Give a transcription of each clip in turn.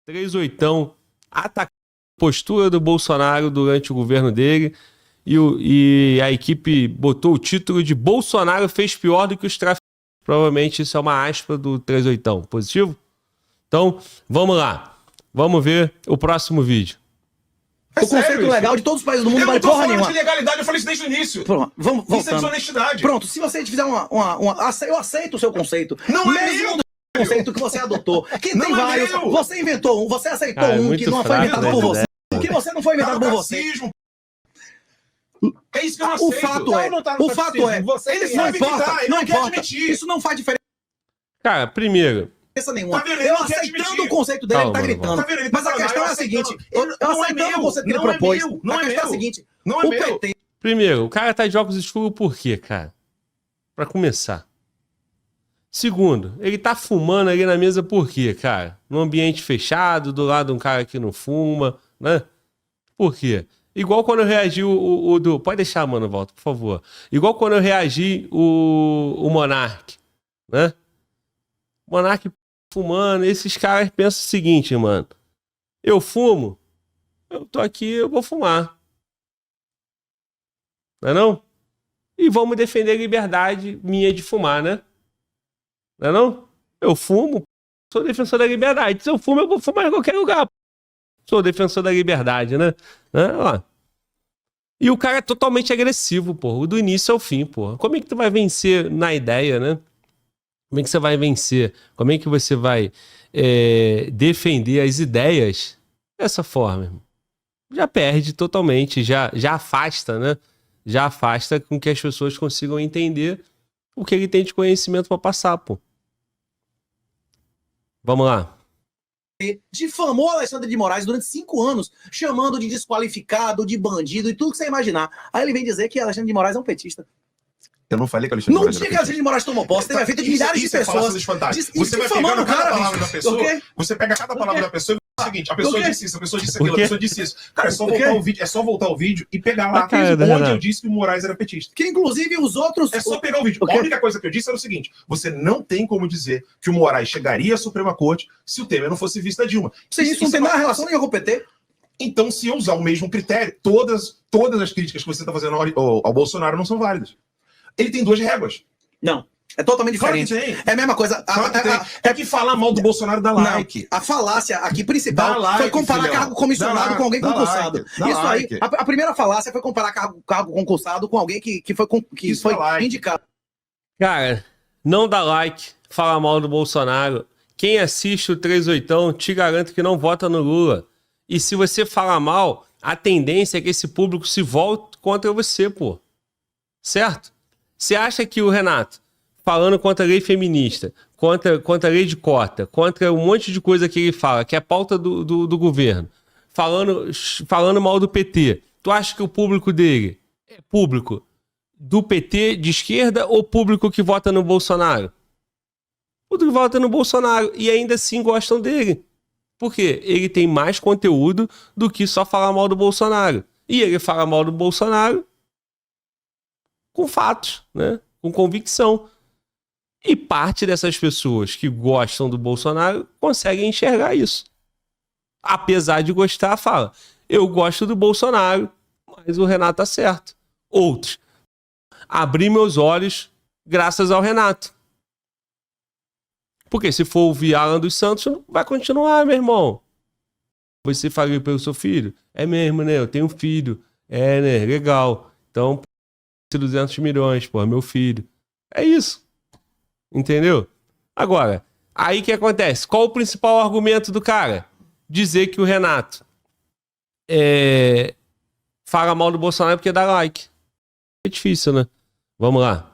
38ão, atacando a postura do Bolsonaro durante o governo dele, e a equipe botou o título de Bolsonaro fez pior do que os traficantes. Provavelmente isso é uma aspa do 38ão. Positivo? Então, vamos lá. Vamos ver o próximo vídeo. O conceito legal de todos os países do mundo não vale porra nenhuma. Eu não tô falando de legalidade, eu falei isso desde o início. Pronto, vamos Isso é voltando. desonestidade. Pronto, se você fizer eu aceito o seu conceito. Não é mesmo meu! do conceito que você adotou. Que Não tem é vários. meu! Você inventou um, você aceitou Ah, é um muito que não foi fraco, inventado né, por você. ideia. O que você não foi inventado por você. Racismo. É isso que eu não O aceito. fato Não, é, não tá no o fato racismo. é, Você eles que não sabe que importa, tá, ele não quer importa. admitir. Isso não faz diferença Cara, primeiro, nenhuma. Tá vendo? Ele Eu não quer aceitando admitir. o conceito dele, ele tá Calma, gritando. Tá vendo? Ele tá Mas a falando, questão é a aceitando. seguinte, eu Não é aceitando meu, o conceito que ele não é propôs. meu, não A é questão é a meu. seguinte, Não é o meu. PT... primeiro, o cara tá de óculos escuros por quê, cara? Pra começar. Segundo, ele tá fumando ali na mesa por quê, cara? Num ambiente fechado, do lado de um cara que não fuma, né? Por quê? Igual quando eu reagi o do... Pode deixar, mano, volta, por favor. Igual quando eu reagi o Monark, né? Monark fumando, esses caras pensam o seguinte, mano. Eu fumo, eu tô aqui, eu vou fumar. Não é não? E vamos defender a liberdade minha de fumar, né? Não é não? Eu fumo, sou defensor da liberdade. Se eu fumo, eu vou fumar em qualquer lugar. Sou defensor da liberdade, né? Ó. E o cara é totalmente agressivo, porra. Do início ao fim, porra. Como é que tu vai vencer na ideia, né? Como é que você vai vencer? Como é que você vai defender as ideias dessa forma, irmão? Já perde totalmente, já afasta, né? Já afasta com que as pessoas consigam entender o que ele tem de conhecimento para passar, pô. Vamos lá. Difamou Alexandre de Moraes durante 5 anos, chamando de desqualificado, de bandido e tudo que você imaginar. Aí ele vem dizer que Alexandre de Moraes é um petista. Eu não falei que Alexandre de No Moraes dia era que Alexandre de Moraes tomou posse, teve evento de milhares de Isso é falácia pessoas. dos fantasmas. Você Você vai difamando pegando o cada cara, palavra da bicho. pessoa, O quê? você pega cada palavra da pessoa e fala o seguinte, a pessoa disse isso, a pessoa disse Por aquilo, a quê? pessoa disse isso. Cara, é só Por quê? voltar o vídeo, é só voltar o vídeo e pegar lá A cara do onde Renato. eu disse que o Moraes era petista. Que inclusive os outros... É só pegar o vídeo. O quê? A única coisa que eu disse era o seguinte, você não tem como dizer que o Moraes chegaria à Suprema Corte se o Temer não fosse vice da Dilma. Isso não tem nada relação nenhuma com o PT. Então, se eu usar o mesmo critério, todas as críticas que você está fazendo ao Bolsonaro não são válidas. Ele tem 2 réguas. Não. É totalmente Claro que diferente. tem. É a mesma coisa. Claro que tem. É que falar mal do Bolsonaro dá like. A falácia aqui principal Dá like, foi comparar filhão. cargo comissionado Dá com alguém like, dá concursado. like, dá Isso like. aí, a primeira falácia foi comparar cargo concursado com alguém que foi Isso é like. indicado. Cara, não dá like, fala mal do Bolsonaro. Quem assiste o 38ão, te garanto que não vota no Lula. E se você fala mal, a tendência é que esse público se volte contra você, pô. Certo? Você acha que o Renato, falando contra a lei feminista, contra a lei de cota, contra um monte de coisa que ele fala, que é pauta do governo, falando mal do PT, tu acha que o público dele é público do PT de esquerda ou público que vota no Bolsonaro? Público que vota no Bolsonaro e ainda assim gostam dele. Por quê? Ele tem mais conteúdo do que só falar mal do Bolsonaro. E ele fala mal do Bolsonaro com fatos, né? Com convicção. E parte dessas pessoas que gostam do Bolsonaro conseguem enxergar isso. Apesar de gostar, fala, eu gosto do Bolsonaro, mas o Renato tá certo. Outros, abri meus olhos graças ao Renato. Porque se for ouvir Alan dos Santos, vai continuar, meu irmão. Você falou pelo seu filho? É mesmo, né? Eu tenho um filho. É, né? Legal. Então, 200 milhões, pô, meu filho. É isso. Entendeu? Agora, aí que acontece? Qual o principal argumento do cara? Dizer que o Renato fala mal do Bolsonaro porque dá like. É difícil, né? Vamos lá.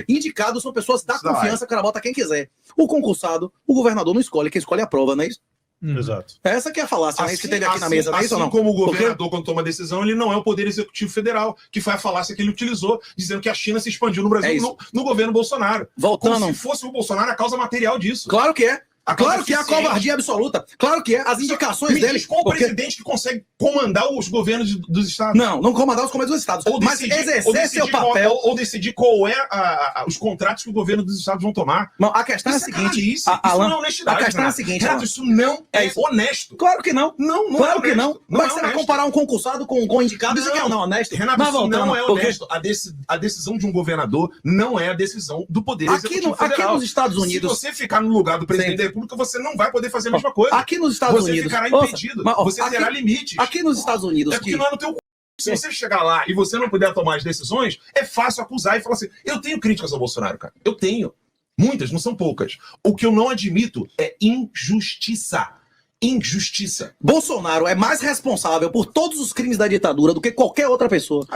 Indicados são pessoas da confiança que ela bota quem quiser. O concursado, o governador não escolhe, quem escolhe é a prova, não é isso? Exato. Essa que é a falácia, não é isso que teve aqui na mesa, não é isso ou não? Como o governador, quando toma decisão, ele não é o Poder Executivo Federal, que foi a falácia que ele utilizou, dizendo que a China se expandiu no Brasil no governo Bolsonaro. Voltando. Como se fosse o Bolsonaro a causa material disso. Claro que é. Claro que é a covardia absoluta. Claro que é. As indicações Me dele. diz qual porque- presidente que consegue comandar os governos dos estados? Não comandar os comandos dos estados. Mas exercer seu papel. Ou decidir qual é os contratos que o governo dos estados vão tomar. Não, a questão é a Isso seguinte. isso não é honestidade. a questão é a Renato. seguinte. Renato, Alan. isso não é isso. honesto. Claro que não. Não Claro é que honesto. não. Não Mas é você vai honesto. comparar um concursado com indicado, isso que é não honesto. Renato, Mas isso voltando, não é porque honesto. A decisão de um governador não é a decisão do Poder Executivo aqui Federal. nos Estados Unidos. Se você ficar no lugar do presidente da República, você não vai poder fazer a mesma coisa. Aqui nos Estados você Unidos. ficará Ouça, impedido. mas, ó, você terá limites. Aqui nos Estados Unidos. É porque não é no teu. Se você chegar lá e você não puder tomar as decisões, é fácil acusar e falar assim: eu tenho críticas ao Bolsonaro, cara. Eu tenho. Muitas, não são poucas. O que eu não admito é injustiça. Injustiça. Bolsonaro é mais responsável por todos os crimes da ditadura do que qualquer outra pessoa.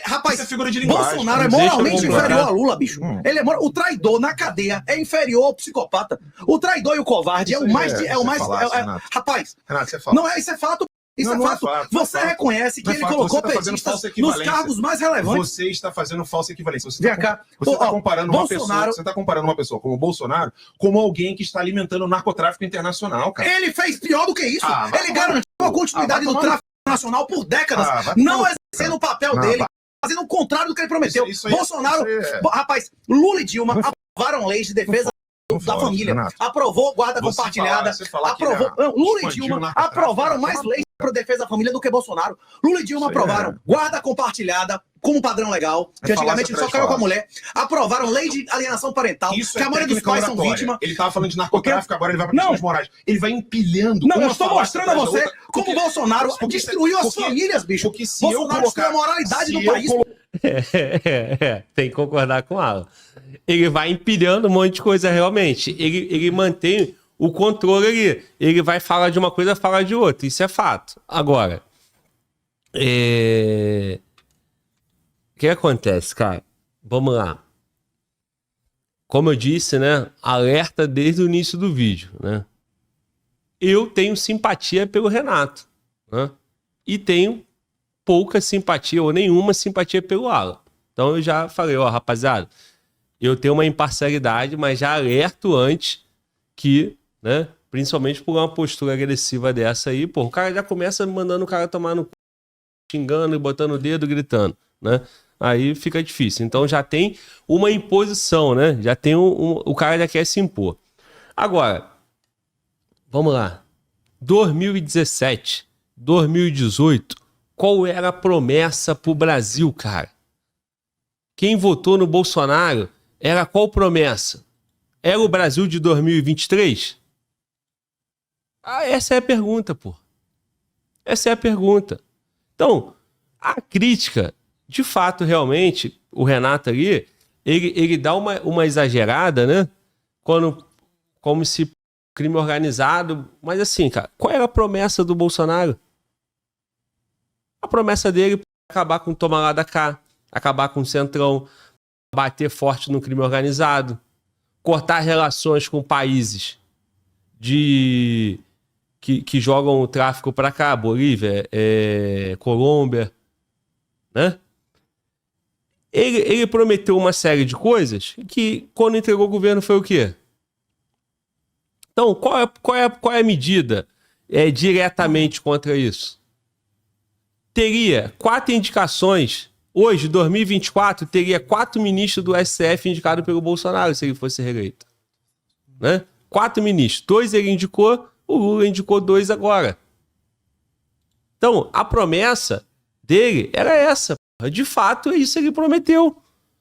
Rapaz, isso é figura de linguagem. Bolsonaro é Deixa eu moralmente comprar. inferior a Lula, bicho. Ele é o traidor na cadeia é inferior ao psicopata. O traidor e o covarde Isso é o mais. aí É o mais falácia, Renato. rapaz, Renato, você fala. não é, isso é fato. Isso Não, é não é fato. fato, não é Você fato. reconhece que Não é ele fato, colocou você tá fazendo petistas falsa nos equivalência. cargos mais relevantes. Você está fazendo falsa equivalência. Você Vem está cá. comparando uma pessoa. Bolsonaro- Você está comparando uma pessoa como o Bolsonaro como alguém que está alimentando o narcotráfico internacional, cara. Ele fez pior do que isso. Ah, vai Ele tomar garantiu a continuidade vai do tomar tráfico nacional por décadas, Ah, vai não tomar exercendo o papel Não, dele, vai. fazendo o contrário do que ele prometeu. Isso aí- Bolsonaro, isso aí é- rapaz, Lula e Dilma aprovaram leis de defesa da fala, família, Renato. aprovou guarda Você compartilhada, você falar que aprovou. Não, Lula e expandiu o Dilma narcotráfico, aprovaram vai mais tomar leis para defesa da família do que Bolsonaro. Lula e Dilma Isso aí aprovaram guarda compartilhada como padrão legal, que É antigamente falácia só caiu com a atrás mulher. Aprovaram lei de alienação parental, Isso que é a maioria dos técnica pais são oratória. vítimas. Ele estava falando de narcotráfico, agora ele vai para Não. questões morais. Ele vai empilhando. Não, uma eu estou falácia mostrando a atrás da você outra, como porque- Bolsonaro porque- destruiu as porque- famílias, bicho. Porque se eu Bolsonaro destruiu colocar... a moralidade se do eu país. Tem que concordar com ela. Ele vai empilhando um monte de coisa realmente. Ele mantém o controle ali. Ele vai falar de uma coisa, falar de outra. Isso é fato. Agora, o que acontece, cara? Vamos lá. Como eu disse, né? Alerta desde o início do vídeo, né? Eu tenho simpatia pelo Renato, né? E tenho pouca simpatia ou nenhuma simpatia pelo Alan. Então eu já falei, ó, rapaziada, eu tenho uma imparcialidade, mas já alerto antes que, né, principalmente por uma postura agressiva dessa aí, pô, o cara já começa mandando o cara tomar no cu, xingando e botando o dedo, gritando, né? Aí fica difícil. Então já tem uma imposição, né? Já tem o cara já quer se impor. Agora, vamos lá. 2017, 2018, qual era a promessa pro Brasil, cara? Quem votou no Bolsonaro era qual promessa? Era o Brasil de 2023? Ah, essa é a pergunta, pô. Essa é a pergunta. Então, a crítica, de fato, realmente, o Renato ali, ele dá uma exagerada, né? Como se crime organizado. Mas assim, cara, qual era a promessa do Bolsonaro? A promessa dele é acabar com o toma lá da cá, acabar com o Centrão, bater forte no crime organizado, cortar relações com países que jogam o tráfico para cá, Bolívia, Colômbia, né? Ele prometeu uma série de coisas que, quando entregou o governo, foi o quê? Então, qual é a medida diretamente contra isso? Teria 4 indicações. Hoje, 2024, teria 4 ministros do STF indicados pelo Bolsonaro, se ele fosse reeleito. Né? 4 ministros. 2 ele indicou, o Lula indicou 2 agora. Então, a promessa dele era essa. De fato, isso ele prometeu.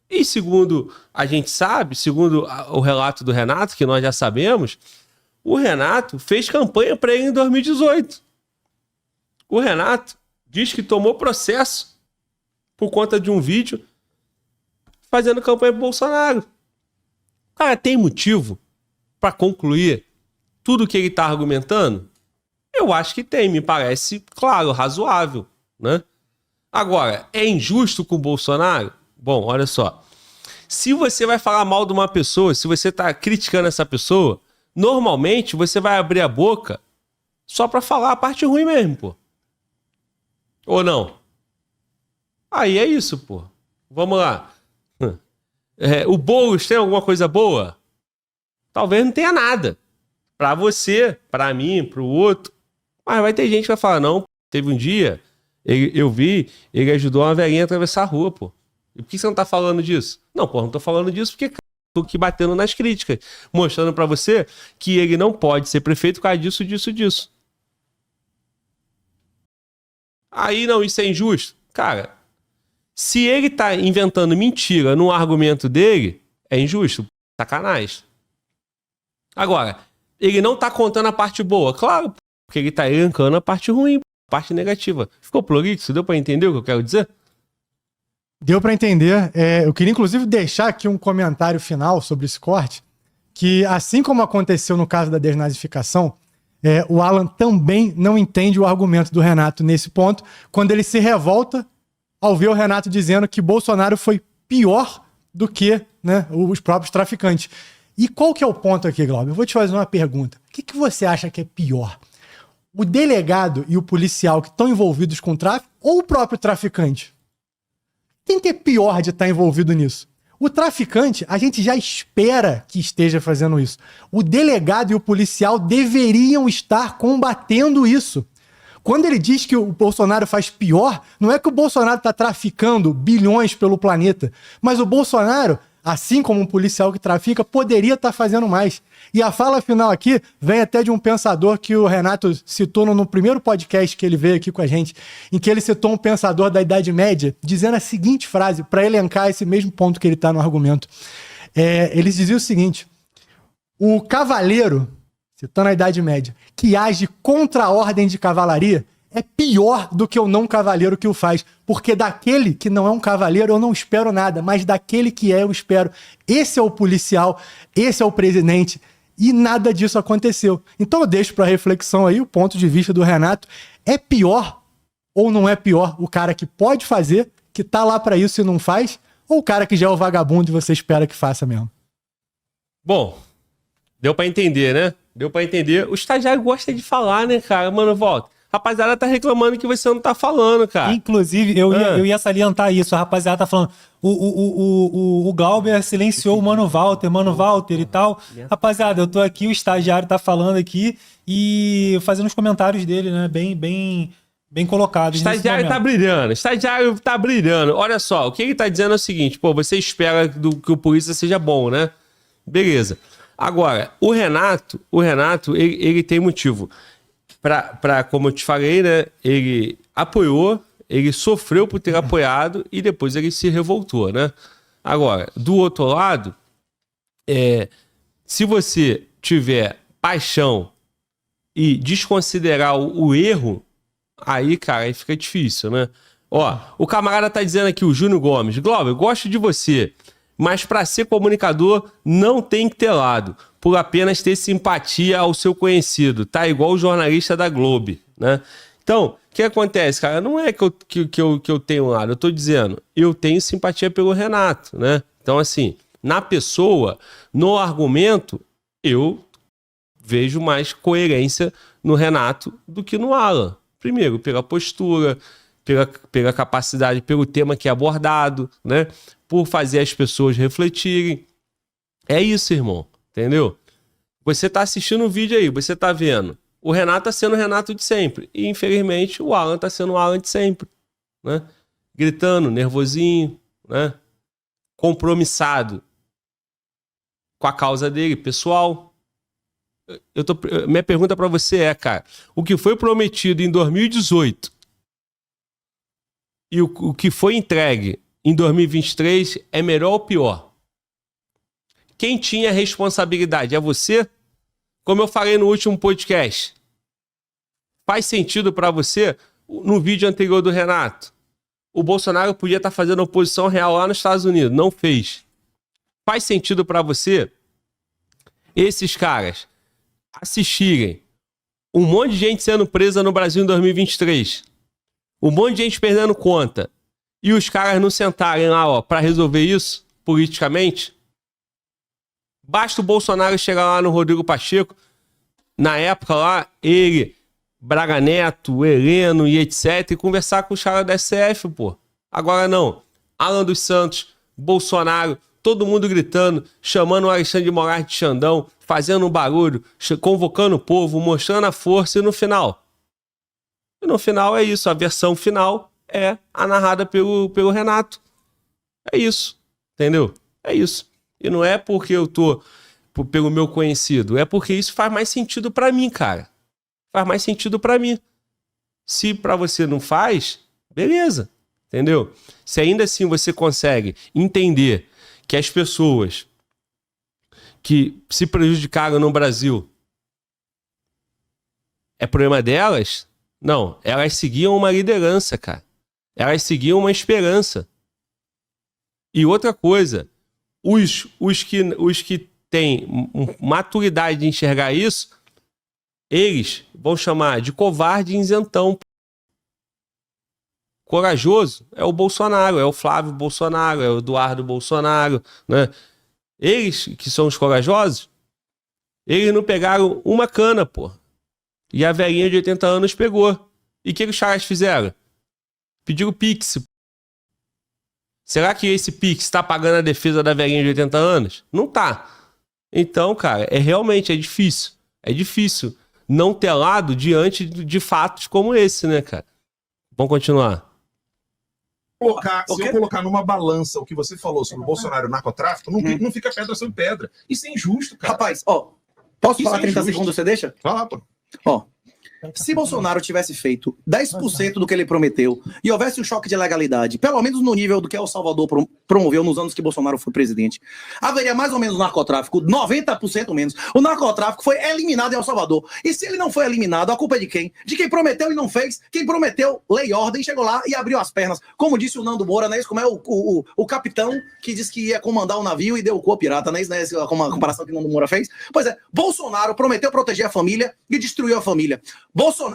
E segundo a gente sabe, segundo o relato do Renato, que nós já sabemos, o Renato fez campanha para ele em 2018. O Renato diz que tomou processo por conta de um vídeo fazendo campanha pro Bolsonaro. Cara, tem motivo para concluir tudo que ele está argumentando? Eu acho que tem, me parece, claro, razoável, né? Agora, é injusto com o Bolsonaro? Bom, olha só. Se você vai falar mal de uma pessoa, se você está criticando essa pessoa, normalmente você vai abrir a boca só para falar a parte ruim mesmo, pô. Ou não? Aí é isso, pô. Vamos lá. O Boulos tem alguma coisa boa? Talvez não tenha nada. Pra você, pra mim, pro outro. Mas vai ter gente que vai falar, não, teve um dia, eu vi, ele ajudou uma velhinha a atravessar a rua, pô. E por que você não tá falando disso? Não, pô, não tô falando disso porque, cara, tô aqui batendo nas críticas, mostrando pra você que ele não pode ser prefeito por causa disso, disso, disso. Aí, não, isso é injusto. Cara, se ele tá inventando mentira no argumento dele, é injusto. Sacanagem. Agora, ele não tá contando a parte boa. Claro, porque ele tá elencando a parte ruim, a parte negativa. Ficou prolixo? Deu pra entender o que eu quero dizer? Deu pra entender. Eu queria, inclusive, deixar aqui um comentário final sobre esse corte, que, assim como aconteceu no caso da desnazificação, o Alan também não entende o argumento do Renato nesse ponto, quando ele se revolta ao ver o Renato dizendo que Bolsonaro foi pior do que, né, os próprios traficantes. E qual que é o ponto aqui, Glauber? Eu vou te fazer uma pergunta. O que você acha que é pior? O delegado e o policial que estão envolvidos com o tráfico ou o próprio traficante? Quem que é pior de estar envolvido nisso? O traficante, a gente já espera que esteja fazendo isso. O delegado e o policial deveriam estar combatendo isso. Quando ele diz que o Bolsonaro faz pior, não é que o Bolsonaro está traficando bilhões pelo planeta, mas o Bolsonaro, assim como um policial que trafica, poderia estar fazendo mais. E a fala final aqui vem até de um pensador que o Renato citou no primeiro podcast que ele veio aqui com a gente, em que ele citou um pensador da Idade Média, dizendo a seguinte frase, para elencar esse mesmo ponto que ele está no argumento. Eles diziam o seguinte: o cavaleiro, citando a Idade Média, que age contra a ordem de cavalaria, é pior do que o não cavaleiro que o faz. Porque daquele que não é um cavaleiro eu não espero nada, mas daquele que é eu espero. Esse é o policial, esse é o presidente, e nada disso aconteceu. Então eu deixo para reflexão aí o ponto de vista do Renato. É pior ou não é pior o cara que pode fazer, que tá lá para isso e não faz, ou o cara que já é o vagabundo e você espera que faça mesmo? Bom, deu pra entender, né? Deu pra entender. O estagiário gosta de falar, né, cara? Mano, volta. Rapaziada tá reclamando que você não tá falando, cara. Inclusive, eu ia salientar isso. A rapaziada tá falando. O Glauber silenciou o Mano Walter e tal. Rapaziada, eu tô aqui, o estagiário tá falando aqui e fazendo os comentários dele, né? Bem colocados. O estagiário tá brilhando. Estagiário tá brilhando. Olha só, o que ele tá dizendo é o seguinte: pô, você espera que o polícia seja bom, né? Beleza. Agora, o Renato, ele tem motivo. Como eu te falei, né? Ele apoiou, ele sofreu por ter apoiado e depois ele se revoltou, né? Agora, do outro lado, se você tiver paixão e desconsiderar o erro, aí, cara, aí fica difícil, né? Ó, o camarada tá dizendo aqui, o Júnior Gomes: Glauber, eu gosto de você, mas para ser comunicador não tem que ter lado, por apenas ter simpatia ao seu conhecido, tá? Igual o jornalista da Globo, né? Então, o que acontece, cara? Não é que eu tenho lado, eu tô dizendo, eu tenho simpatia pelo Renato, né? Então, assim, na pessoa, no argumento, eu vejo mais coerência no Renato do que no Alan. Primeiro, pela postura, pela capacidade, pelo tema que é abordado, né? Por fazer as pessoas refletirem. É isso, irmão. Entendeu? Você tá assistindo um vídeo aí, você tá vendo. O Renato tá sendo o Renato de sempre. E, infelizmente, o Alan tá sendo o Alan de sempre. Né? Gritando, nervosinho, né? Compromissado com a causa dele, pessoal. Minha pergunta pra você é, cara, o que foi prometido em 2018 e o que foi entregue em 2023 é melhor ou pior? Quem tinha responsabilidade? É você? Como eu falei no último podcast, faz sentido para você, no vídeo anterior do Renato, o Bolsonaro podia estar fazendo oposição real lá nos Estados Unidos, não fez. Faz sentido para você esses caras assistirem um monte de gente sendo presa no Brasil em 2023, um monte de gente perdendo conta, e os caras não sentarem lá, ó, para resolver isso politicamente? Basta o Bolsonaro chegar lá no Rodrigo Pacheco, na época lá, ele, Braga Neto, Heleno e etc, e conversar com os caras da STF, pô. Agora não. Alan dos Santos, Bolsonaro, todo mundo gritando, chamando o Alexandre de Moraes de Xandão, fazendo um barulho, convocando o povo, mostrando a força, e no final? E no final é isso, a versão final é a narrada pelo Renato. É isso, entendeu? É isso. E não é porque eu tô pelo meu conhecido, é porque isso faz mais sentido pra mim, cara. Faz mais sentido pra mim. Se pra você não faz, beleza, entendeu? Se ainda assim você consegue entender que as pessoas que se prejudicaram no Brasil é problema delas, não, elas seguiam uma liderança, cara. Elas seguiam uma esperança. E outra coisa, os que têm maturidade de enxergar isso, eles vão chamar de covarde e isentão. Corajoso é o Bolsonaro, é o Flávio Bolsonaro, é o Eduardo Bolsonaro, né? Eles, que são os corajosos, eles não pegaram uma cana, pô. E a velhinha de 80 anos pegou. E o que os caras fizeram? Pediram Pix. Será que esse Pix está pagando a defesa da velhinha de 80 anos? Não tá. Então, cara, realmente difícil. É difícil não ter lado diante de fatos como esse, né, cara? Vamos continuar. Se eu colocar numa balança o que você falou sobre o Bolsonaro e o narcotráfico, não fica pedra sobre pedra. Isso é injusto, cara. Rapaz, ó, posso Isso falar é 30 injusto. segundos, você deixa? Vai lá, pô. Ó, se Bolsonaro tivesse feito 10% do que ele prometeu e houvesse um choque de legalidade, pelo menos no nível do que El Salvador promoveu nos anos que Bolsonaro foi presidente, haveria mais ou menos o narcotráfico, 90% menos. O narcotráfico foi eliminado em El Salvador. E se ele não foi eliminado, a culpa é de quem? De quem prometeu e não fez. Quem prometeu lei e ordem, chegou lá e abriu as pernas. Como disse o Nando Moura, né? Como é o capitão que disse que ia comandar o navio e deu o cu a pirata, né? Isso é a comparação que o Nando Moura fez. Pois é, Bolsonaro prometeu proteger a família e destruiu a família.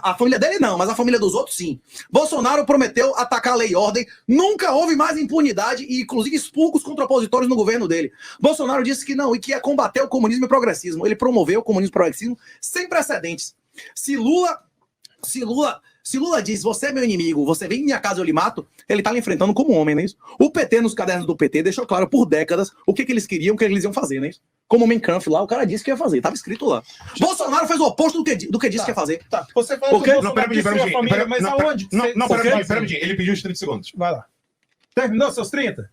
A família dele não, mas a família dos outros sim. Bolsonaro prometeu atacar a lei e ordem, nunca houve mais impunidade e inclusive expurgos contra opositores no governo dele. Bolsonaro disse que não e que ia combater o comunismo e o progressismo. Ele promoveu o comunismo e o progressismo sem precedentes. Se Lula diz, você é meu inimigo, você vem em minha casa eu lhe mato, ele tá lhe enfrentando como homem, não é isso? O PT, nos cadernos do PT, deixou claro por décadas o que eles queriam, o que eles iam fazer, não é isso? Como o Mein Kampf lá, o cara disse que ia fazer, tava escrito lá. Bolsonaro fez o oposto do que disse que ia fazer. Tá, você falou que o Bolsonaro destruiu a família, mas aonde? Pera, ele pediu os 30 segundos. Vai lá. Terminou seus 30?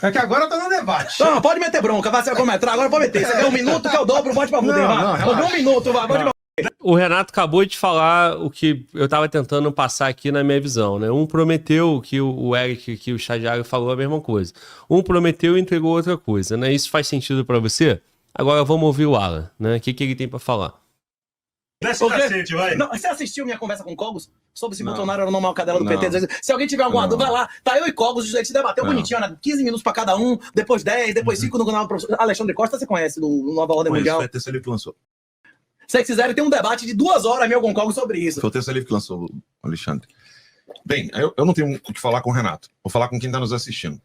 É que agora tá no debate. Não, pode meter bronca, vai ser cronometrar, agora pode meter. Você quer um minuto que eu dobro, bote pra fuder, vai. Um minuto, vai, pode. O Renato acabou de falar o que eu estava tentando passar aqui na minha visão, né? Um prometeu que o Eric, que o estagiário falou a mesma coisa. Um prometeu e entregou outra coisa, né? Isso faz sentido para você? Agora vamos ouvir o Alan, né? O que ele tem para falar? Desce o cacete, vai. Não, você assistiu minha conversa com o Cogos? Sobre se Bolsonaro era o normal cadela do PT? Se alguém tiver alguma dúvida, vai lá. Tá eu e Cogos, a gente debateu bonitinho, né? 15 minutos pra cada um, depois 10, depois 5 no canal do professor Alexandre Costa, você conhece, do Nova Ordem Mundial. Foi o terceiro livro que lançou. Se vocês quiserem, tem um debate de 2 horas meu com o Cogos sobre isso. Foi o terceiro livro que lançou, o Alexandre. Bem, eu não tenho o que falar com o Renato. Vou falar com quem tá nos assistindo.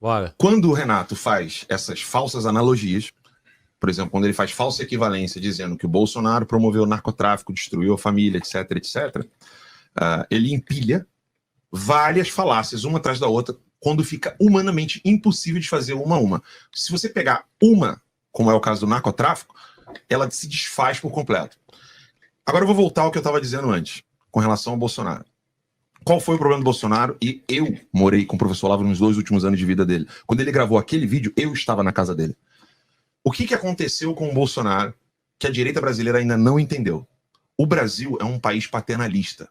Bora. Quando o Renato faz essas falsas analogias, por exemplo, quando ele faz falsa equivalência dizendo que o Bolsonaro promoveu o narcotráfico, destruiu a família, etc, etc, ele empilha várias falácias, uma atrás da outra, quando fica humanamente impossível de fazer uma a uma. Se você pegar uma, como é o caso do narcotráfico, ela se desfaz por completo. Agora eu vou voltar ao que eu estava dizendo antes, com relação ao Bolsonaro. Qual foi o problema do Bolsonaro? E eu morei com o professor Olavo nos 2 últimos anos de vida dele. Quando ele gravou aquele vídeo, eu estava na casa dele. O que aconteceu com o Bolsonaro que a direita brasileira ainda não entendeu? O Brasil é um país paternalista.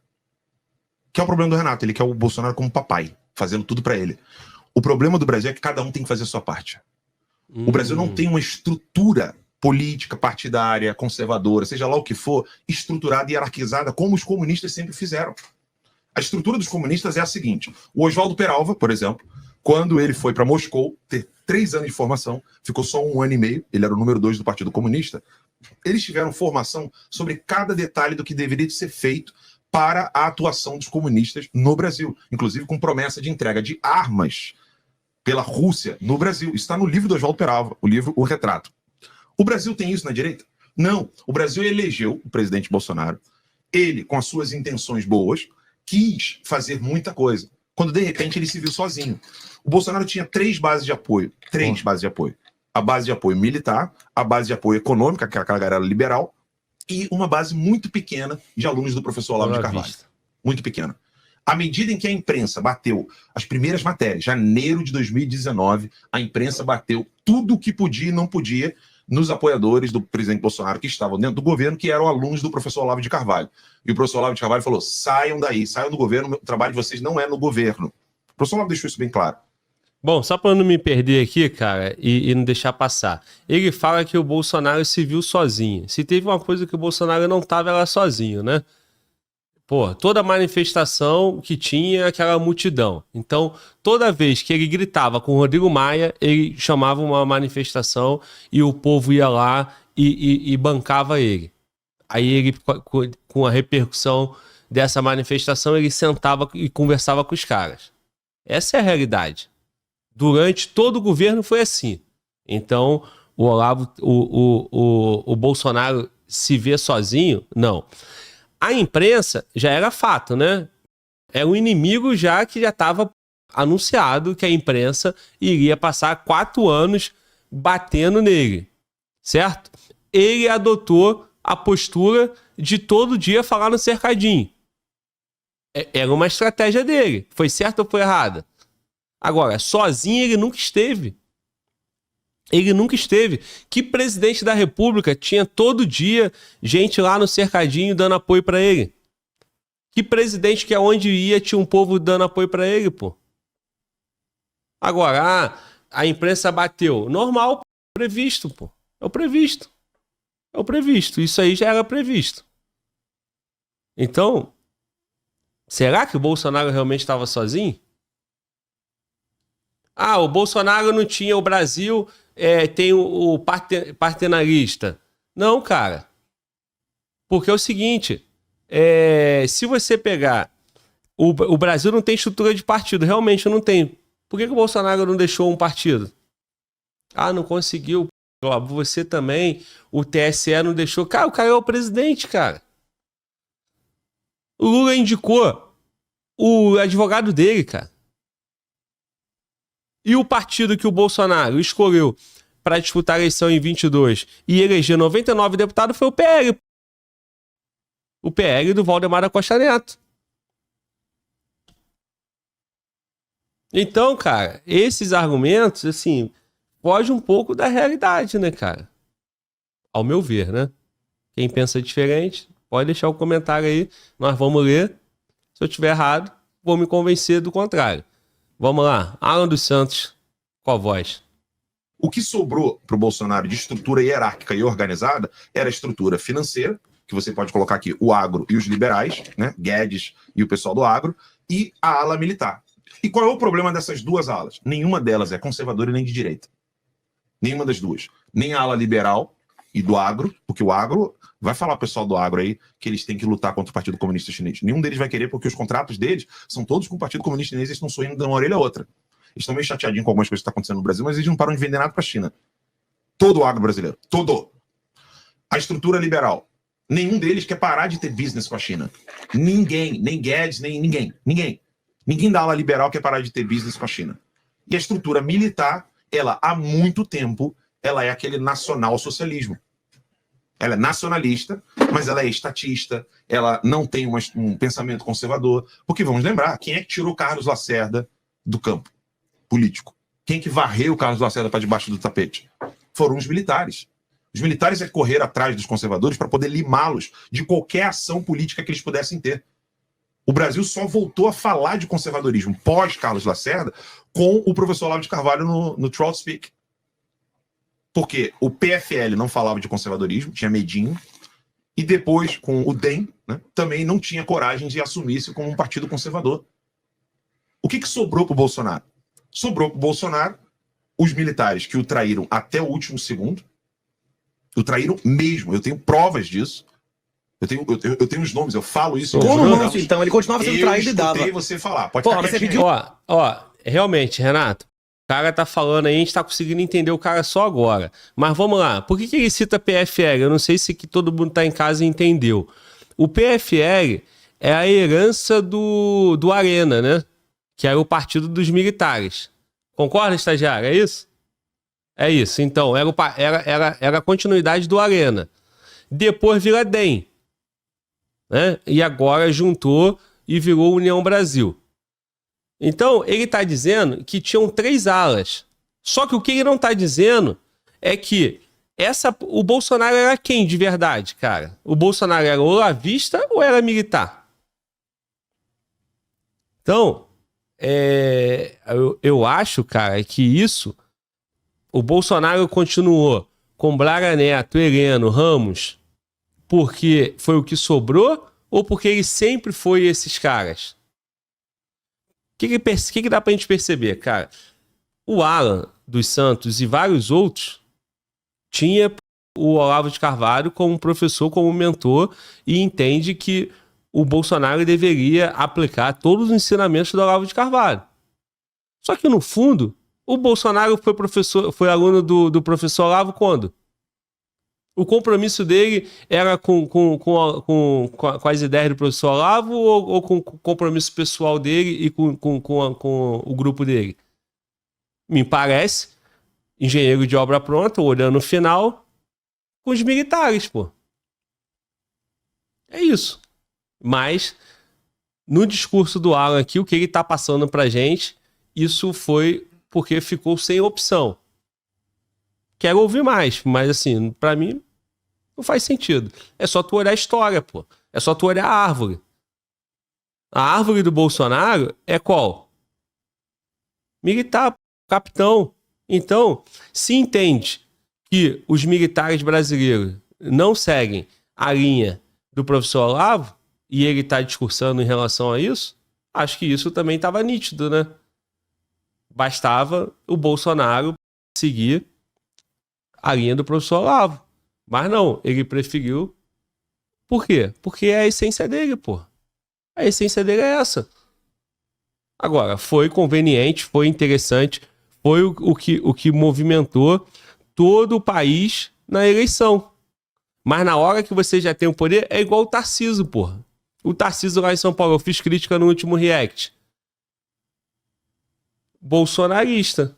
Que é o problema do Renato. Ele quer o Bolsonaro como papai, fazendo tudo para ele. O problema do Brasil é que cada um tem que fazer a sua parte. O Brasil não tem uma estrutura política, partidária, conservadora, seja lá o que for, estruturada e hierarquizada, como os comunistas sempre fizeram. A estrutura dos comunistas é a seguinte. O Oswaldo Peralva, por exemplo, quando ele foi para Moscou, ter 3 anos de formação, ficou só 1 ano e meio, ele era o número 2 do Partido Comunista, eles tiveram formação sobre cada detalhe do que deveria ser feito para a atuação dos comunistas no Brasil, inclusive com promessa de entrega de armas pela Rússia no Brasil. Isso está no livro do Oswaldo Peralva, o livro O Retrato. O Brasil tem isso na direita? Não. O Brasil elegeu o presidente Bolsonaro. Ele, com as suas intenções boas, quis fazer muita coisa. quando de repente ele se viu sozinho. O Bolsonaro tinha 3 bases de apoio. 3 bases de apoio. A base de apoio militar, a base de apoio econômica, que é aquela galera liberal, e uma base muito pequena de alunos do professor Olavo de Carvalho. Muito pequena. À medida em que a imprensa bateu as primeiras matérias, janeiro de 2019, a imprensa bateu tudo o que podia e não podia nos apoiadores do presidente Bolsonaro que estavam dentro do governo, que eram alunos do professor Olavo de Carvalho. E o professor Olavo de Carvalho falou: saiam daí, saiam do governo, o trabalho de vocês não é no governo. O professor Olavo deixou isso bem claro. Bom, só para não me perder aqui, cara, e não deixar passar. Ele fala que o Bolsonaro se viu sozinho. Se teve uma coisa que o Bolsonaro não estava, era sozinho, né? Pô, toda manifestação que tinha, aquela multidão. Então, toda vez que ele gritava com o Rodrigo Maia, ele chamava uma manifestação e o povo ia lá e bancava ele. Aí ele, com a repercussão dessa manifestação, ele sentava e conversava com os caras. Essa é a realidade. Durante todo o governo foi assim. Então, o Olavo, o Bolsonaro se vê sozinho? Não. A imprensa já era fato, né? Era um inimigo já que já estava anunciado que a imprensa iria passar 4 anos batendo nele, certo? Ele adotou a postura de todo dia falar no cercadinho. Era uma estratégia dele. Foi certo ou foi errada? Agora, sozinho ele nunca esteve. Ele nunca esteve. Que presidente da República tinha todo dia gente lá no cercadinho dando apoio pra ele? Que presidente que aonde ia tinha um povo dando apoio pra ele, pô? Agora, a imprensa bateu. Normal, previsto, pô. É o previsto. É o previsto. Isso aí já era previsto. Então, será que o Bolsonaro realmente estava sozinho? Ah, o Bolsonaro não tinha o Brasil... tem o paternalista. Não, cara. Porque é o seguinte, se você pegar... O Brasil não tem estrutura de partido, realmente não tem. Por que o Bolsonaro não deixou um partido? Ah, não conseguiu. Você também, o TSE não deixou. Cara, o cara é o presidente, cara. O Lula indicou o advogado dele, cara. E o partido que o Bolsonaro escolheu para disputar a eleição em 22 e eleger 99 deputados foi o PL. O PL do Valdemar da Costa Neto. Então, cara, esses argumentos, assim, fogem um pouco da realidade, né, cara? Ao meu ver, né? Quem pensa diferente, pode deixar o comentário aí. Nós vamos ler. Se eu estiver errado, vou me convencer do contrário. Vamos lá, Alan dos Santos, com a voz. O que sobrou para o Bolsonaro de estrutura hierárquica e organizada era a estrutura financeira, que você pode colocar aqui o agro e os liberais, né? Guedes e o pessoal do agro, e a ala militar. E qual é o problema dessas duas alas? Nenhuma delas é conservadora e nem de direita. Nenhuma das duas. Nem a ala liberal e do agro, porque o agro... Vai falar o pessoal do agro aí que eles têm que lutar contra o Partido Comunista Chinês. Nenhum deles vai querer, porque os contratos deles são todos com o Partido Comunista Chinês e eles estão sorrindo de uma orelha a outra. Eles estão meio chateadinhos com algumas coisas que estão acontecendo no Brasil, mas eles não param de vender nada para a China. Todo o agro brasileiro. Todo. A estrutura liberal. Nenhum deles quer parar de ter business com a China. Ninguém. Nem Guedes, nem ninguém. Ninguém. Ninguém da ala liberal quer parar de ter business com a China. E a estrutura militar, ela, há muito tempo, ela é aquele nacional-socialismo. Ela é nacionalista, mas ela é estatista, ela não tem um pensamento conservador. Porque, vamos lembrar, quem é que tirou Carlos Lacerda do campo político? Quem é que varreu o Carlos Lacerda para debaixo do tapete? Foram os militares. Os militares é correr atrás dos conservadores para poder limá-los de qualquer ação política que eles pudessem ter. O Brasil só voltou a falar de conservadorismo pós-Carlos Lacerda com o professor Olavo de Carvalho no Trout Speak. Porque o PFL não falava de conservadorismo, tinha medinho, e depois, com o DEM, né, também não tinha coragem de assumir-se como um partido conservador. O que sobrou para o Bolsonaro? Sobrou para o Bolsonaro os militares que o traíram até o último segundo, o traíram mesmo, eu tenho provas disso, eu tenho os nomes, eu falo isso. Como não, então? Ele continuava sendo traído e dava. Eu escutei você falar, pode Porra, ficar você quietinho. Ó, realmente, Renato, o cara tá falando aí, a gente tá conseguindo entender o cara só agora. Mas vamos lá, por que ele cita PFL? Eu não sei se que todo mundo tá em casa e entendeu. O PFL é a herança do Arena, né? que era o partido dos militares. Concorda, estagiário? É isso? É isso. Então, era a continuidade do Arena. Depois vira DEM. Né? E agora juntou e virou União Brasil. Então, ele está dizendo que tinham 3 alas. Só que o que ele não está dizendo é que o Bolsonaro era quem de verdade, cara? O Bolsonaro era olavista ou era militar? Então, eu acho, cara, que isso... O Bolsonaro continuou com Braga Neto, Heleno, Ramos, porque foi o que sobrou ou porque ele sempre foi esses caras? O que dá pra gente perceber, cara? O Alan dos Santos e vários outros tinha o Olavo de Carvalho como professor, como mentor, e entende que o Bolsonaro deveria aplicar todos os ensinamentos do Olavo de Carvalho. Só que, no fundo, o Bolsonaro foi aluno do professor Olavo quando? O compromisso dele era com as ideias do professor Olavo ou com o compromisso pessoal dele e com o grupo dele? Me parece, engenheiro de obra pronta, olhando no final, com os militares, pô. É isso. Mas, no discurso do Alan aqui, o que ele tá passando pra gente, isso foi porque ficou sem opção. Quero ouvir mais, mas assim, pra mim, não faz sentido. É só tu olhar a história, pô. É só tu olhar a árvore. A árvore do Bolsonaro é qual? Militar, capitão. Então, se entende que os militares brasileiros não seguem a linha do professor Olavo, e ele está discursando em relação a isso, acho que isso também estava nítido, né? Bastava o Bolsonaro seguir a linha do professor Olavo. Mas não, ele preferiu. Por quê? Porque é a essência dele, pô. A essência dele é essa. Agora, foi conveniente, foi interessante, foi o que movimentou todo o país na eleição. Mas na hora que você já tem o poder, é igual o Tarcísio, porra. O Tarcísio lá em São Paulo, eu fiz crítica no último react. Bolsonarista.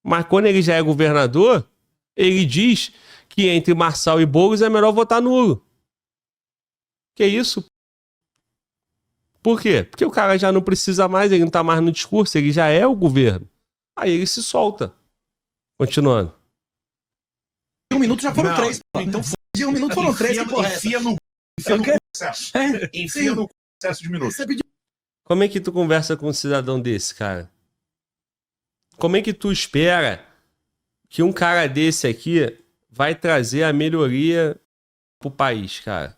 Mas quando ele já é governador, ele diz que entre Marçal e Boulos é melhor votar nulo. Que isso? Por quê? Porque o cara já não precisa mais, ele não tá mais no discurso, ele já é o governo. Aí ele se solta. Continuando. De 1 minuto já foram Não, 3. então De 1 minuto foram 3. Enfia no processo. Enfia no processo de minutos. Como é que tu conversa com um cidadão desse, cara? Como é que tu espera que um cara desse aqui vai trazer a melhoria pro país, cara?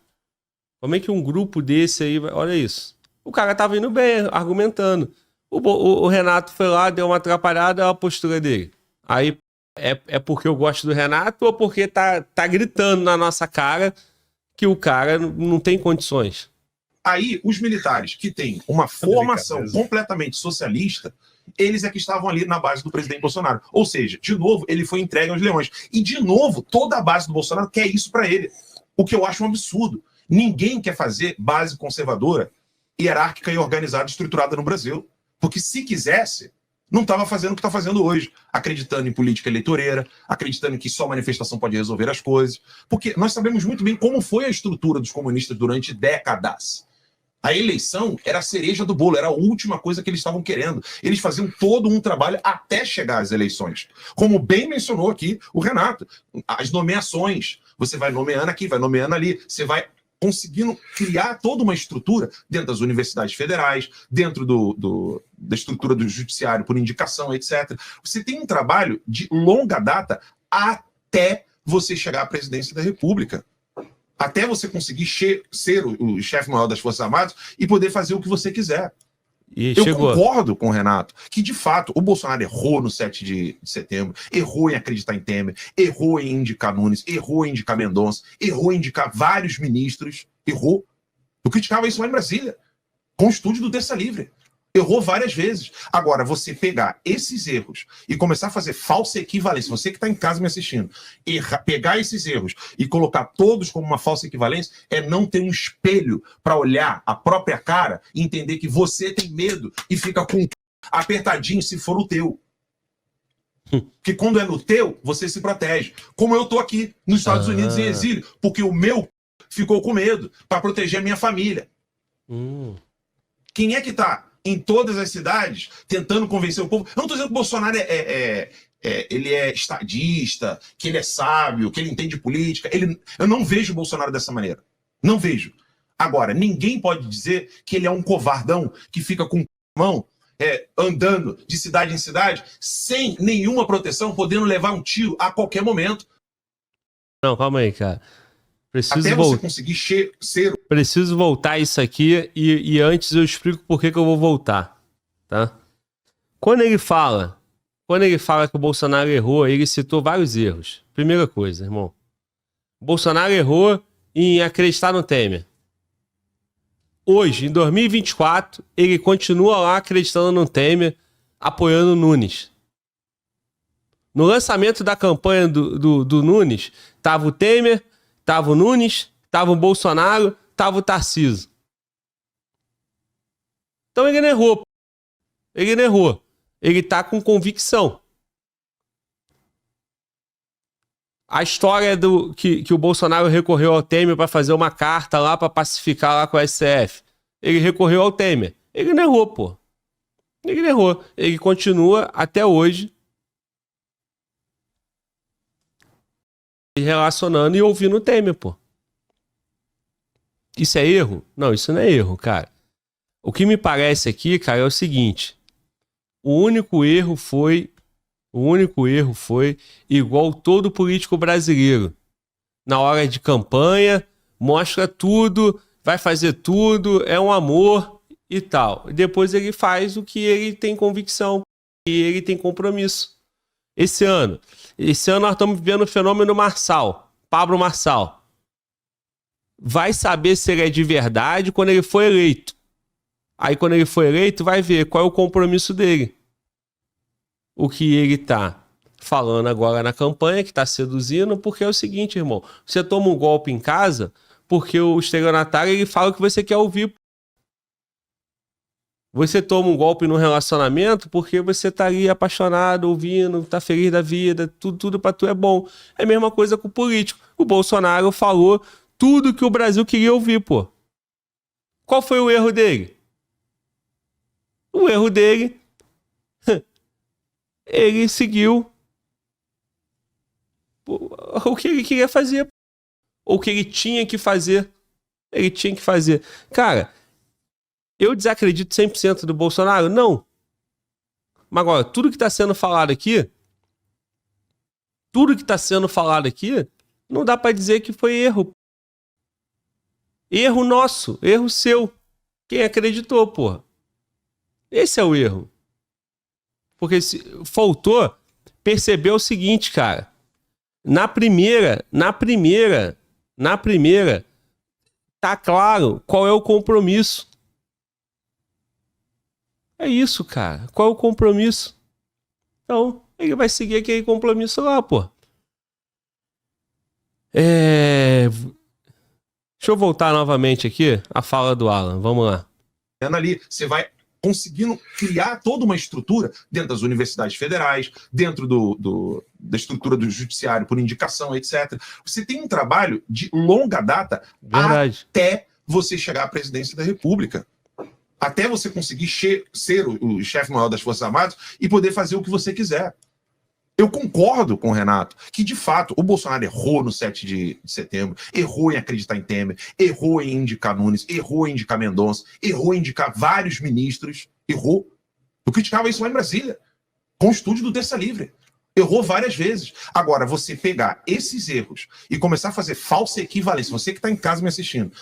Como é que um grupo desse aí... Olha isso. O cara tava indo bem, argumentando. O Renato foi lá, deu uma atrapalhada, a postura dele. Aí é porque eu gosto do Renato ou porque tá gritando na nossa cara que o cara não tem condições? Aí, os militares que têm uma formação completamente socialista, eles é que estavam ali na base do presidente Bolsonaro. Ou seja, de novo, ele foi entregue aos leões. E, de novo, toda a base do Bolsonaro quer isso para ele. O que eu acho um absurdo. Ninguém quer fazer base conservadora, hierárquica e organizada, estruturada no Brasil. Porque se quisesse, não estava fazendo o que está fazendo hoje. Acreditando em política eleitoreira, acreditando que só manifestação pode resolver as coisas. Porque nós sabemos muito bem como foi a estrutura dos comunistas durante décadas. A eleição era a cereja do bolo, era a última coisa que eles estavam querendo. Eles faziam todo um trabalho até chegar às eleições. Como bem mencionou aqui o Renato, as nomeações. Você vai nomeando aqui, vai nomeando ali, você vai conseguindo criar toda uma estrutura dentro das universidades federais, dentro da estrutura do judiciário por indicação, etc. Você tem um trabalho de longa data até você chegar à presidência da República. Até você conseguir ser o chefe maior das Forças Armadas e poder fazer o que você quiser. E eu chegou. Concordo com o Renato que, de fato, o Bolsonaro errou no 7 de setembro, errou em acreditar em Temer, errou em indicar Nunes, errou em indicar Mendonça, errou em indicar vários ministros, errou. Eu criticava isso lá em Brasília, com o estúdio do Terça Livre. Errou várias vezes. Agora, você pegar esses erros e começar a fazer falsa equivalência, você que está em casa me assistindo, pegar esses erros e colocar todos como uma falsa equivalência, é não ter um espelho para olhar a própria cara e entender que você tem medo e fica com apertadinho se for o teu. Porque quando é no teu, você se protege. Como eu tô aqui nos Estados Unidos em exílio, porque o meu ficou com medo para proteger a minha família. Quem é que tá em todas as cidades tentando convencer o povo? Eu não tô dizendo que o Bolsonaro ele é estadista, que ele é sábio, que ele entende política. Eu não vejo o Bolsonaro dessa maneira. Não vejo. Agora, ninguém pode dizer que ele é um covardão que fica com mão andando de cidade em cidade sem nenhuma proteção, podendo levar um tiro a qualquer momento. Não, calma aí, cara. Até você conseguir ser... Preciso voltar isso aqui e antes eu explico por que eu vou voltar, tá? Quando ele fala que o Bolsonaro errou, ele citou vários erros. Primeira coisa, irmão. O Bolsonaro errou em acreditar no Temer. Hoje, em 2024, ele continua lá acreditando no Temer, apoiando o Nunes. No lançamento da campanha do Nunes, tava o Temer, tava o Nunes, tava o Bolsonaro, tava o Tarcísio. Então ele não errou. Ele não errou. Ele tá com convicção. A história que o Bolsonaro recorreu ao Temer para fazer uma carta lá para pacificar lá com o STF. Ele recorreu ao Temer. Ele não errou, pô. Ele não errou. Ele continua até hoje relacionando e ouvindo o Temer, pô. Isso é erro? Não, isso não é erro, cara. O que me parece aqui, cara, é o seguinte. O único erro foi igual todo político brasileiro. Na hora de campanha, mostra tudo, vai fazer tudo, é um amor e tal. Depois ele faz o que ele tem convicção, e ele tem compromisso. Esse ano nós estamos vivendo o fenômeno Marçal, Pablo Marçal. Vai saber se ele é de verdade quando ele for eleito. Aí quando ele for eleito, vai ver qual é o compromisso dele. O que ele tá falando agora na campanha, que tá seduzindo, porque é o seguinte, irmão. Você toma um golpe em casa, porque o estelionatário, ele fala o que você quer ouvir. Você toma um golpe no relacionamento porque você tá ali apaixonado, ouvindo, tá feliz da vida, tudo pra tu é bom. É a mesma coisa com o político. O Bolsonaro falou tudo que o Brasil queria ouvir, pô. Qual foi o erro dele? O erro dele... ele seguiu o que ele queria fazer. Ou o que ele tinha que fazer. Ele tinha que fazer. Cara, eu desacredito 100% do Bolsonaro? Não. Mas agora, tudo que está sendo falado aqui, não dá para dizer que foi erro. Erro nosso, erro seu. Quem acreditou, porra. Esse é o erro. Porque faltou perceber o seguinte, cara. Na primeira, tá claro qual é o compromisso. É isso, cara. Qual é o compromisso? Então, ele vai seguir aquele compromisso lá, pô. Deixa eu voltar novamente aqui a fala do Alan. Vamos lá. Ali, você vai conseguindo criar toda uma estrutura dentro das universidades federais, dentro da estrutura do judiciário por indicação, etc. Você tem um trabalho de longa data. Verdade. Até você chegar à presidência da República. Até você conseguir ser o chefe maior das Forças Armadas e poder fazer o que você quiser. Eu concordo com o Renato que, de fato, o Bolsonaro errou no 7 de setembro, errou em acreditar em Temer, errou em indicar Nunes, errou em indicar Mendonça, errou em indicar vários ministros, errou. Eu criticava isso lá em Brasília, com o estúdio do Terça Livre. Errou várias vezes. Agora, você pegar esses erros e começar a fazer falsa equivalência, você que está em casa me assistindo,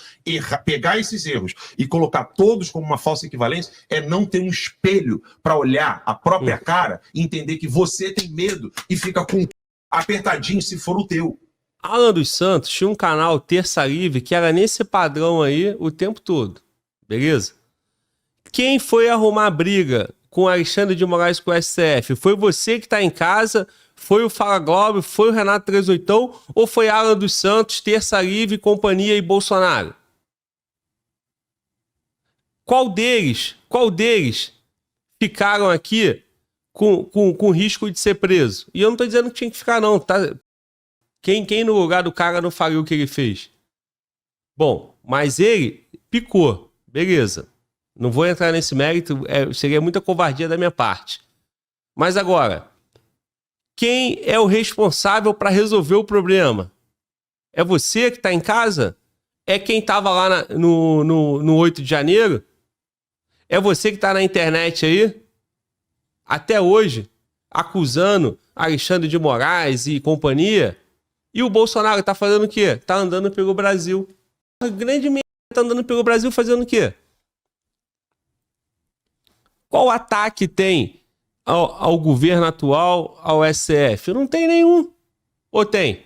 pegar esses erros e colocar todos como uma falsa equivalência, é não ter um espelho para olhar a própria cara e entender que você tem medo e fica com apertadinho se for o teu. Alan dos Santos tinha um canal Terça Livre que era nesse padrão aí o tempo todo. Beleza? Quem foi arrumar briga com o Alexandre de Moraes com o STF? Foi você que tá em casa? Foi o Fala Globo? Foi o Renato 38? Ou foi Alan dos Santos, Terça Livre, Companhia e Bolsonaro? Qual deles ficaram aqui com risco de ser preso? E eu não tô dizendo que tinha que ficar, não, tá? Quem no lugar do cara não faria o que ele fez? Bom, mas ele picou, beleza. Não vou entrar nesse mérito, seria muita covardia da minha parte. Mas agora, quem é o responsável para resolver o problema? É você que está em casa? É quem estava lá no 8 de janeiro? É você que está na internet aí? Até hoje, acusando Alexandre de Moraes e companhia? E o Bolsonaro está fazendo o quê? Está andando pelo Brasil. A grande merda está andando pelo Brasil fazendo o quê? Qual ataque tem ao governo atual, ao STF? Não tem nenhum. Ou tem?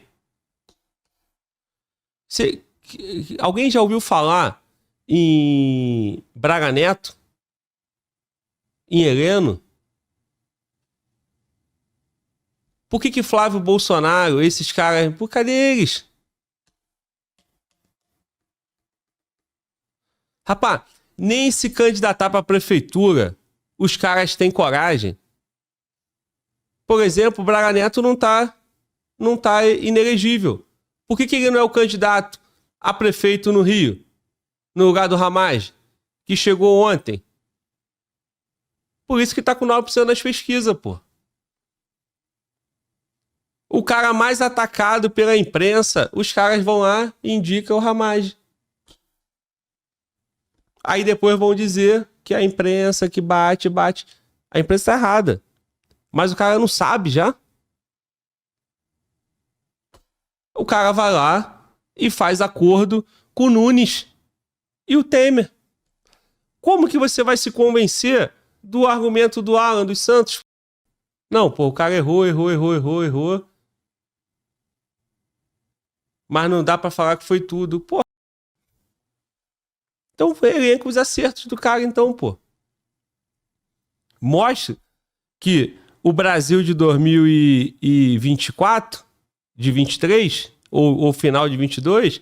Alguém já ouviu falar em Braga Neto? Em Heleno? Por que Flávio Bolsonaro, esses caras... Por cadê eles? Rapaz, nem se candidatar para a prefeitura os caras têm coragem. Por exemplo, o Braga Neto não tá inelegível. Por que ele não é o candidato a prefeito no Rio? No lugar do Ramagem, que chegou ontem. Por isso que tá com 9% nas pesquisas, pô. O cara mais atacado pela imprensa, os caras vão lá e indicam o Ramagem. Aí depois vão dizer que a imprensa que bate. A imprensa tá errada. Mas o cara não sabe já. O cara vai lá e faz acordo com o Nunes e o Temer. Como que você vai se convencer do argumento do Alan dos Santos? Não, pô, o cara errou. Mas não dá pra falar que foi tudo. Pô. Então elenca os acertos do cara, então, pô. Mostra que o Brasil de 2024, de 23, ou final de 22,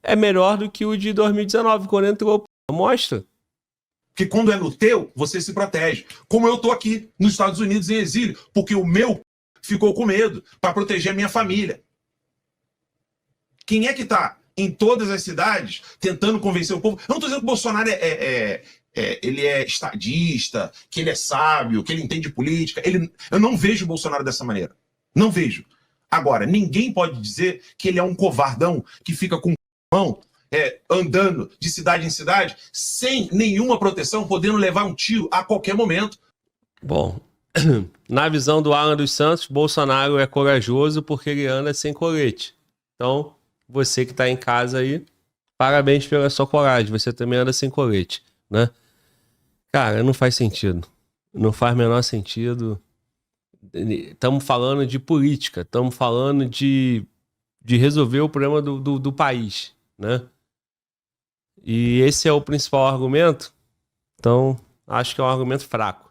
é melhor do que o de 2019, quando entrou. Mostra. Porque quando é no teu, você se protege. Como eu tô aqui nos Estados Unidos em exílio, porque o meu ficou com medo para proteger a minha família. Quem é que tá em todas as cidades tentando convencer o povo? Eu não tô dizendo que o Bolsonaro ele é estadista, que ele é sábio, que ele entende política. Eu não vejo o Bolsonaro dessa maneira. Não vejo. Agora, ninguém pode dizer que ele é um covardão que fica com mão andando de cidade em cidade sem nenhuma proteção, podendo levar um tiro a qualquer momento. Bom, na visão do Alan dos Santos, Bolsonaro é corajoso porque ele anda sem colete. Então, você que está em casa aí, parabéns pela sua coragem. Você também anda sem colete, né? Cara, não faz sentido. Não faz o menor sentido. Estamos falando de política. Estamos falando de resolver o problema do país, né? E esse é o principal argumento. Então, acho que é um argumento fraco.